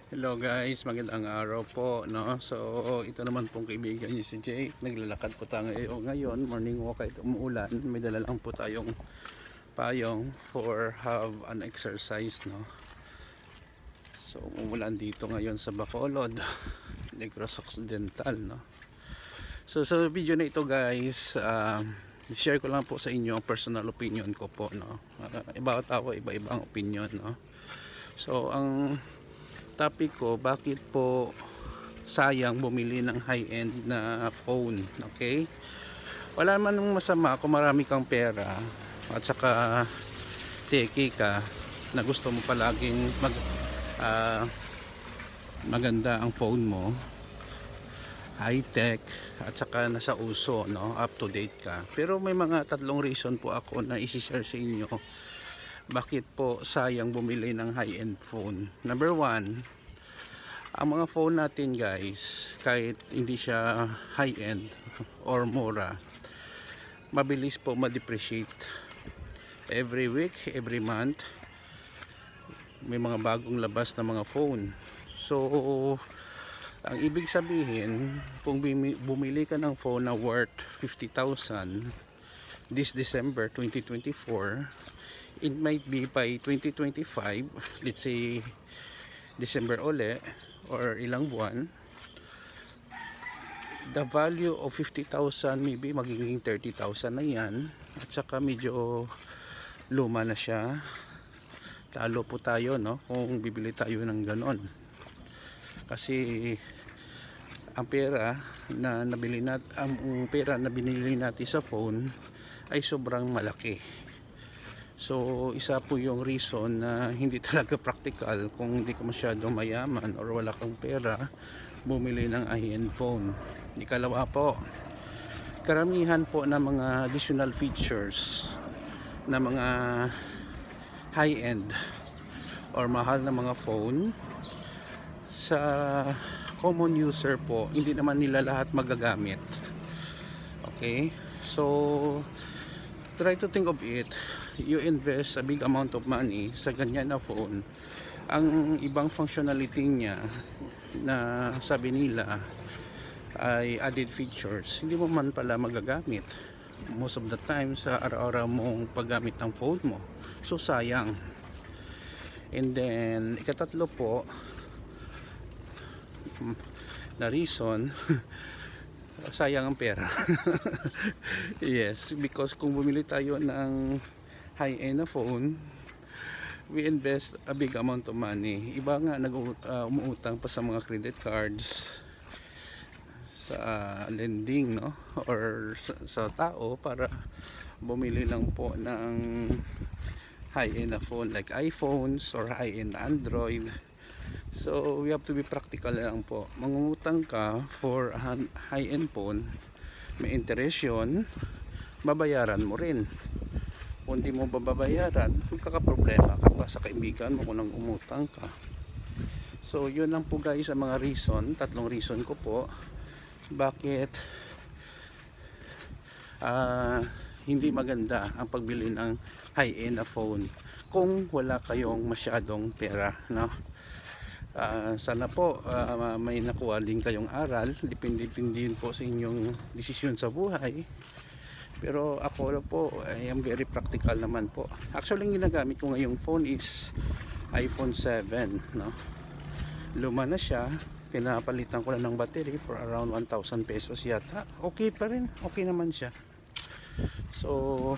Hello guys, magandang araw po, no? So, ito naman pong kaibigan niyo si Jake. Naglalakad po tayo ngayon, morning walk kahit umuulan. May dala lang po tayong payong for have an exercise, no? So, umuulan dito ngayon sa Bacolod, Negros Occidental, no? So, sa video na ito guys, share ko lang po sa inyo ang personal opinion ko po, no? Bawat tao, iba-ibang opinion, no? So, ang topic ko, bakit po sayang bumili ng high-end na phone, okay? Wala man nung masama kung marami kang pera at saka teki ka na gusto mo palaging maganda ang phone mo, high-tech at saka nasa uso, no? Up to date ka. Pero may mga tatlong reason po ako na i-share sa inyo bakit po sayang bumili ng high-end phone. Number one, ang mga phone natin guys, kahit hindi siya high-end or mura, mabilis po ma-depreciate. Every week, every month, may mga bagong labas na mga phone. So, ang ibig sabihin, kung bumili ka ng phone na worth 50,000 this December 2024, it might be by 2025, let's say December uli or ilang buwan, the value of 50,000 maybe magiging 30,000 na yan, at saka medyo luma na siya. Talo po tayo, no, kung bibili tayo ng ganon, kasi ang pera na nabili binili natin sa phone ay sobrang malaki. So, isa po yung reason na hindi talaga practical kung hindi ka masyadong mayaman or wala kang pera bumili ng high-end phone. Ikalawa po, karamihan po ng mga additional features na mga high-end or mahal na mga phone, sa common user po, hindi naman nila lahat magagamit. Okay? So, try to think of it. You invest a big amount of money sa ganyan na phone, ang ibang functionality niya na sabi nila ay added features, hindi mo man pala magagamit most of the time sa araw-araw mong paggamit ng phone mo. So sayang. And then ikatatlo po na reason sayang ang pera. Yes, because kung bumili tayo ng high-end na phone, we invest a big amount of money. Iba nga umuutang pa sa mga credit cards, sa lending, no, or sa tao para bumili lang po ng high-end na phone like iPhones or high-end Android. So we have to be practical lang po. Mangungutang ka for a high-end phone, may interest yun, babayaran mo rin. Kung di mo babayaran, magkakaproblema ka pa sa kaibigan mo kung nang umutang ka. So yun lang po guys ang mga reason, tatlong reason ko po bakit hindi maganda ang pagbili ng high-end na phone kung wala kayong masyadong pera, no? Sana po may nakuha din kayong aral. Depende din po sa inyong desisyon sa buhay. Pero ako po, I am very practical naman po. Actually, yung ginagamit ko ngayong phone is iPhone 7, no? Luma na siya. Pinapalitan ko lang ng battery for around 1,000 pesos yata. Okay pa rin. Okay naman siya. So,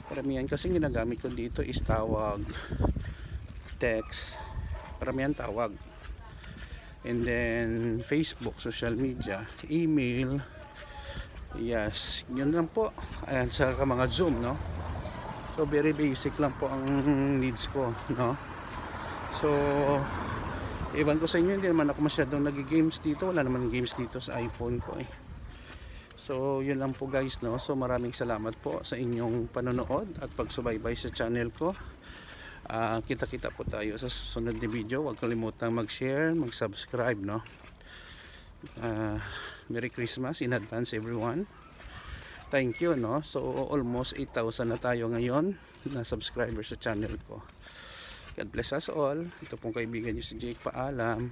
karamihan kasi ginagamit ko dito is tawag, text, karamihan tawag. And then, Facebook, social media, email. Yes, yun lang po. Ayan, sa mga Zoom, no? So very basic lang po ang needs ko, no? So iwan ko sa inyo, hindi naman ako masyadong nag-games dito. Wala naman games dito sa iPhone ko eh. So yun lang po guys, no? So maraming salamat po sa inyong panonood at pagsubaybay sa channel ko. Kita-kita po tayo sa susunod na video. Huwag kalimutang mag-share, mag-subscribe, no? Merry Christmas in advance everyone. Thank you, no? So almost 8,000 na tayo ngayon na subscribers sa channel ko. God bless us all. Ito pong kaibigan niyo si Jake, paalam.